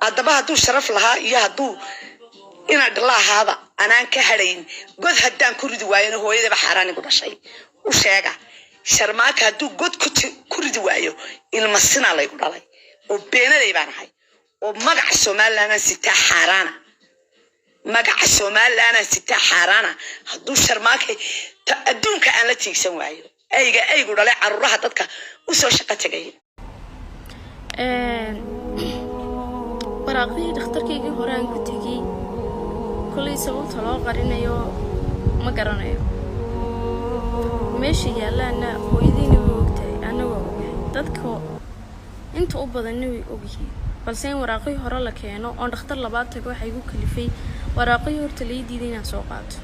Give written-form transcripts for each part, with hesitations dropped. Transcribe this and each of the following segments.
haddaba hadduu sharaf lahaa iyo hadduu inaad lahaaba anaan ka harayn god haddaan ku ridi waayana hooyadaba xaaraan igu dhashay u sheega sharmaaka hadduu god ku ridi waayo ilma sina laygu dhalay oo beenaday baan ahay oo magaca Soomaaliland sitaa xaaraana magaca Soomaaliland sitaa xaaraana hadduu sharmaaka adduunka aan la tiigsan waayo aygu dhalay carruuraha dadka u soo shaqo tagay waraaqii dhakhtarkaygii hore aan ku tegay kulay sababta loo qarinayo ma garanayo meesha yaalaana hooyadiina way ogtahay anagoo ogahay dadka inta u badanna way ogyihiin balse in waraaqii hore la keeno oo dhakhtar labaad tago waxay igu kalifay waraaqii horta la diiday inaan soo qaato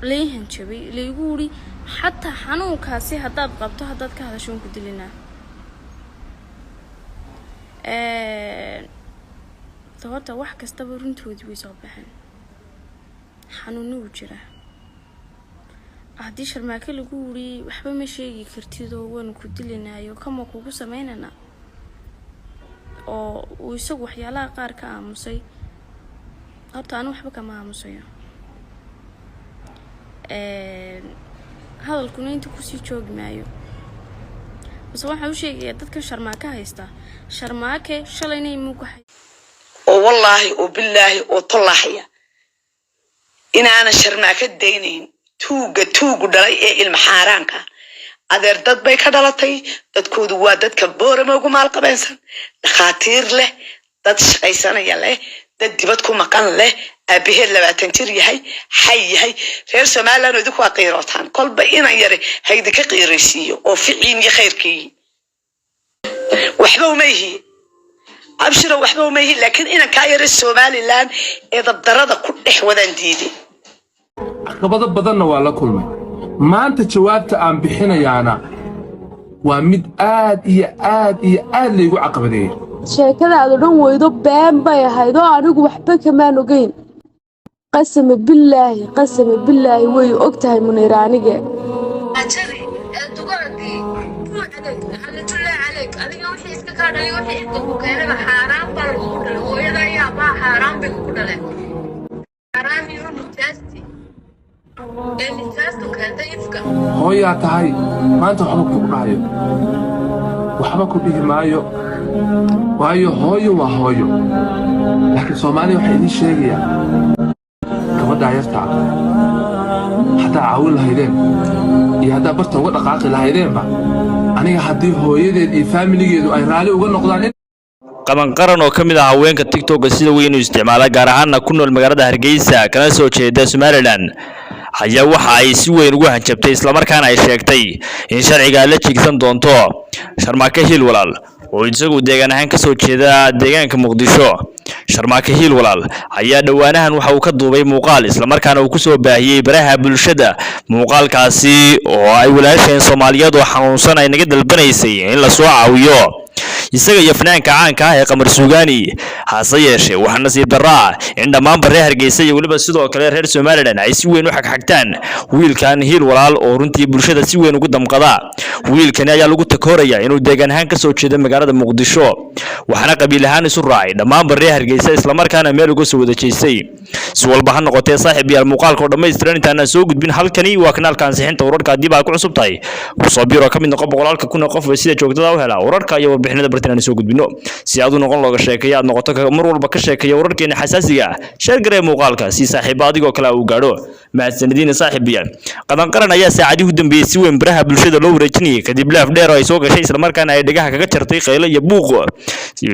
leeyahan jabay leegu wuri xataa xanuunkaasi haddaad qabto haddaad ka hadashoon ku dilinaa sababta wax kastaba runtoodii way soo baxeen xanuunna wuu jiraa haddii sharmaake lagu wuri waxba ma sheegi kartidoo waanu ku dilinaayo kama kugu samaynana oo uu isagu waxyaalaha qaar ka aamusay horta anu waxba kama aamusayo hadalkuna inta kusii joogi maayo bas waxaan u sheegayaa dadka sharmaake haysta sharmaake shalayna imugu hay oo wallaahi oo billaahi oo tallaahiya inaana sharmaake daynayn tuugu dhalay ee ilma xaaraanka adeer dad bay ka dhalatay dadkoodu waa dadka boorama ugu maal qabeynsan dhakhaatiir leh dad shaqaysanaya leh dad dibad ku maqan leh aabaheed 20 jir yahay xay yahay reer Soomaaliland oo idinku qiirootaan kolba inaan yare haydi ka qiiraysiyo oo ficiin iyo khayrkii waxba uma yihi abshiro waxba uma yihi laakiin inaan ka yare Soomaaliland ee dabdarada ku dhex wadaan diiday caqabado badanna waa la kulmay maanta jawaabta aan bixinayaana waa mid aad laygu caqabadeeyay sheekadaadu dhan weydo been bay ahayd oo anigu waxba kamaan ogeyn qasam billaahi way ogtahay Muniiraanige ajari dugaagii ruuxadeed عليك adiga wixii iska ka dhalay wixii inta ku keenay xaraam baa lagu dhalay hooyada ayaa baa xaraam bay ku dhalay xaraam iyo nutaasti hooyaa tahay maanta waxba ku dhahayo waxba ku dhihi maayo waayo hooyo waa hooyo laakiin Soomaaliya waxay idin sheegayaan gabadha yarta haddaa caawin lahaydeen iyo haddaa barta uga dhaqaaqi lahaydeenba aniga haddii hooyadeed iyo faamiligeedu ay raali uga noqdaan qaran oo kamid ah haweenka TikTok sida weyn u isticmaala gaar ahaan ku nool magaalada Hargeysa kana soo jeeda Somaliland ayaa waxa ay si weyn ugu hanjabtay isla markaana ay sheegtay in sharciga la jigsan doonto Sharmaake Hiil Walaal oo isagu deegaan ahaan ka soo jeeda deegaanka Muqdisho Sharmaake Hiil Walaal ayaa dhawaanahan waxa uu ka duubay muuqaal isla markaana uu ku soo baahiyay baraha bulshada muuqaalkaasi oo ay walaasheen Soomaaliyeed oo xanuunsan ay naga dalbanaysay in la soo caawiyo isaga iyo fanaanka caanka ah ee Qamar Suugaani hase yeeshee waxa nasiib darro in dhammaan barre Hargeysa iyo waliba sidoo kale reer Somaliland ay si weyn u xagxagtaan wiilkan Hiil Walaal oo runtii bulshada si weyn ugu damqada wiilkan ayaa lagu takooraya inuu deegaan ahaan ka soo jeedo magaalada Muqdisho waxana qabiil ahaan isu raacay dhammaan barre Hargeysa isla markaana meel uga soo wada jeestay si walba ha noqotee saaxiib yaal muuqaalka oo dhameystiran intaan soo gudbin halkani waa kanaalka ansixinta wararka dib ay ku cusub tahay soo biro kamid noqon boqolaalka kun qof sida joogtada u hela wararka iyo warbixinada bartaan soo gudbino si aad u noqon looga sheekay aad noqoto mar walba ka sheekay wararkeena xasaasiga share garee muuqaalka si saaxiib adigoo kala u gaadho mahadsanidina saaxiibiyan qaran ayaa saacadii u dambeeyay si weyn baraha bulshada loo wareejinayay kadib laaf dheer ay soo gashay isla markaana ay dhagaha kaga jartay qaylo iyo buuq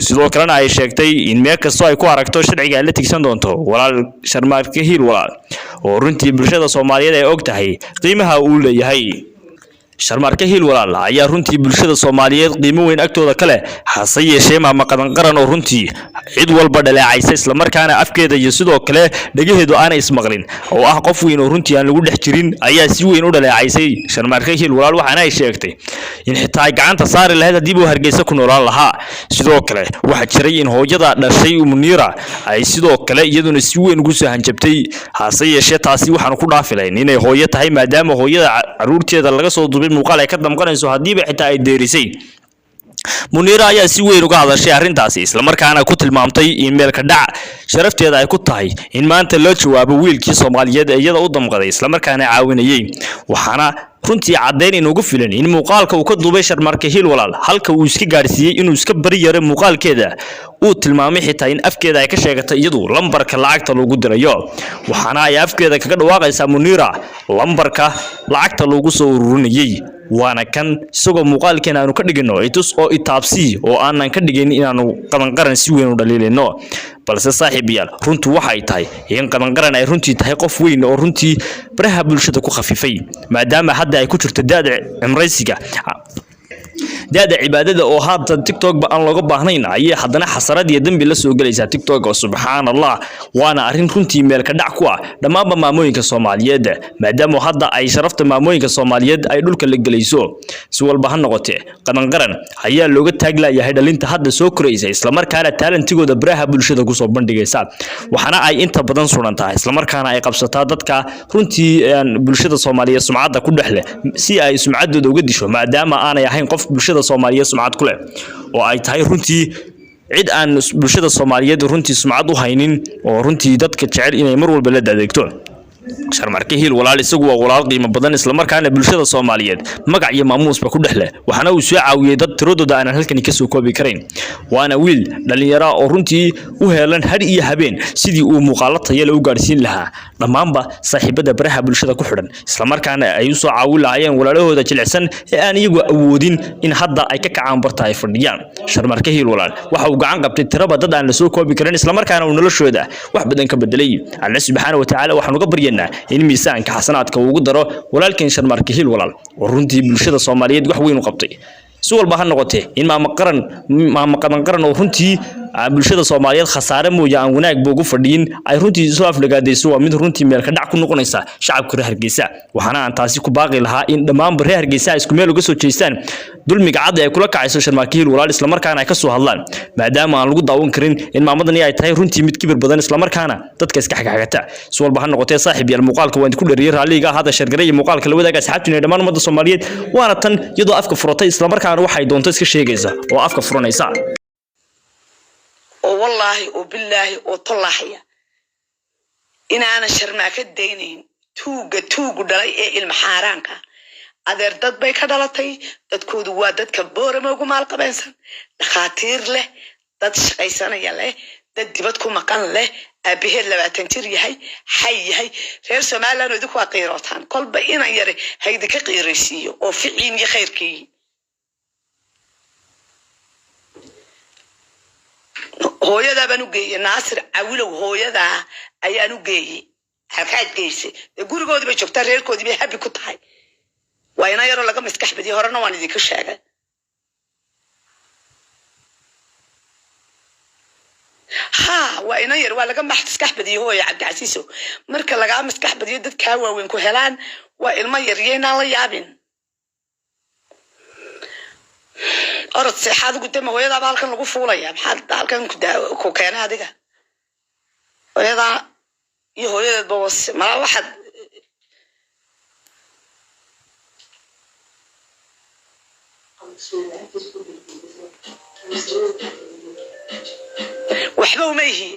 sidoo kalena ay sheegtay in meel kasto ay ku aragto sharciga la tigsan doonto walaal Sharmaake Hiil Walaal oo runtii bulshada Soomaaliyeed ay og tahay qiimaha uu leeyahay Sharmaake Hiil Walaal ayaa runtii bulshada Soomaaliyeed qiimo weyn agtooda kale hase yeeshee maama qaran oo runtii cid walba dhaleecaysa isla markaana afkeeda iyo sidoo kale dhageheedu aan ismaqlin oo ah qof weyn oo runtii aan lagu dhex jirin ayaa si weyn u dhaleecaysay Sharmaake Hiil Walaal waxaana ay sheegtay in xitaa gacanta saari lahayd hadii uu Hargeysa ku noolaan lahaa sidoo kale waxa jiray in hooyada dhashay Muniira ay sidoo kale iyaduna si weyn ugu soo hanjabtay hase yeeshee taasi waxaan ku dhaafilayn inay hooyo tahay maadaama hooyada caruurteeda laga soo muuqaal ay ka damqanayso hadiiba xitaa ay deerisay Muniira ayaa si weyn uga hadashay arrintaasi isla markaana ku tilmaamtay emailka dhac sharafteeda ay ku tahay in maanta loo jawaabo wiilkii Soomaaliyeed ee iyada u damqaday isla markaana caawinayay waxaana runtii cadeyn inugu filan in muuqaalka uu ka duubay Sharmarke Hiil walaal halka uu iska gaarsiiyay inuu iska bari yare muuqaalkeeda uu tilmaamay xitaa in afkeeda ay ka sheegatay iyadu lambarka lacagta lagu dirayo waxaana ay afkeeda kaga dhawaaqaysaa Muniira lambarka lacagta lagu soo ururinayay waana kan isagoo muuqaalkeena aanu ka dhigino itus oo itaabsi oo aanan ka dhigin inaanu qaran si weyn u dhaliilino balse saaxiibayaal runtu waxa ay tahay in qaran ay runtii tahay qof weyn oo runtii baraha bulshada ku khafifay maadaama hadda ay ku jirto daada cimraysiga daada cibaadada oo hadda TikTok ba aan looga baahnayn ayay haddana xasarad iyo dambi la soo galaysaa TikTok oo subhanallah waana arrin runtii meel ka dhac ku ah dhammaan maamooyinka Soomaaliyeed maadaama hadda ay sharafta maamooyinka Soomaaliyeed ay dhulka la galayso si walba ha noqotee qaran ayaa looga taaglayahay dhalinta hadda soo koraysa isla markaana talentigooda baraha bulshada ku soo bandhigaysa waxana ay inta badan surantahay isla markaana ay qabsataa dadka runtii bulshada Soomaaliyeed sumcadda ku dhaxle si ay sumcaddooda uga disho maadaama aanay ahayn qof bulshada Soomaaliyeed sumcad ku leh oo ay tahay runtii cid aan bulshada Soomaaliyeed runtii sumcad u haynin oo runtii dadka jecel inay mar walba la adeegto Sharmarke Hiil walaal isagu waa walaal qiimo badan isla markaana bulshada Soomaaliyeed magac iyo maamuusba ku dhaxle waxana uu soo caawiyay dad tiradooda aan halkan ka soo koobi karayn waana wiil dhalinyaro oo runtii u heelan har iyo habeen sidii uu muuqaal tayo u gaarsiin lahaa dhamaanba saaxiibada baraha bulshada ku xidhan isla markaana ay u soo caawin lahaayeen walaalahooda jilicsan ee aan iyagu awoodin in hadda ay ka kacaan barta ay fadhiyaan Sharmarke Hiil walaal waxa uu gacan qabtay tiraba dad aan la soo koobi karin isla markaana uu noloshooda wax badan ka bedelay Allah subhanahu wa ta'ala waxaan uga baryaynaa in miisaanka xasanaadka ugu daro walaalkeen Sharmarke Hiil walaal oo runtii bulshada Soomaaliyeed wax weyn u qabtay si walba ha noqotee in maama qaran oo runtii bulshada Soomaaliyeed khasaare mooya aan wanaag boogu fadhiin ay runtii soo aflagaadayso waa mid runtii meel ka dhac ku noqonaysa shacabka reer Hargeysa waxaana aan taasi ku baaqi lahaa in dhammaan reer Hargeysa isku meel uga soo jeestaan dulmiga cad ee kula kacayso Sharmarke Hiil walaal isla markaana ay ka soo hadlaan maadaama aan lagu daawan karin in maamadani ay tahay runtii mid kibir badan isla markaana dadka iska xagxagata si walba ha noqotee saaxiib yaal muuqaalka waan ku dheeriyay raaliga hada shargaray muuqaalka la wadaaga asxaabtina dhammaan ummadda Soomaaliyeed waana tan iyadoo afka furatay isla markaana waxay doonto iska sheegaysa oo afka furanaysa oo wallahi oo billahi oo tallahiya inaana Sharmarke deynayn tuugu dhalay ee ilma xaaraanka adeer dad bay ka dhalatay dadkoodu waa dadka boorama ugu maal qabeynsan dhaqaatiir leh dad shaqaysanaya leh dad dibad ku maqan leh aabbaheed 20 jir yahay hay yahay reer Soomaaliland oo idinku aqeerotaan kolba inaan yare haydi ka qiiraysiyo oo ficiin iyo khayrkii hooyada baan u geeyay Naasir Cawilow hooyada ayaan u geeyay halkaad geysay gurigoodii bay joogtaa reerkoodii bay happy ku tahay waa ina yaro laga maskax badiyo horena waan idinka sheegay ha waa ina yar waa laga maskax badiyo hooyo Cabdicasiiso marka laga maskax badiyo dadka waaweyn ku helaan waa ilmo yar yeena la yaabin orod saxaad ugu dama hooyada halkan lagu fuulaya maxaad halkan ku keenay adiga hooyada iyo hooyada boos ma waxad waxba uma yihi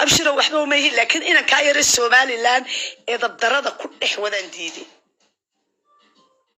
abshiro waxba uma yihi laakiin inaan ka yara Somaliland ee dabdarada ku dhex wadaan diiday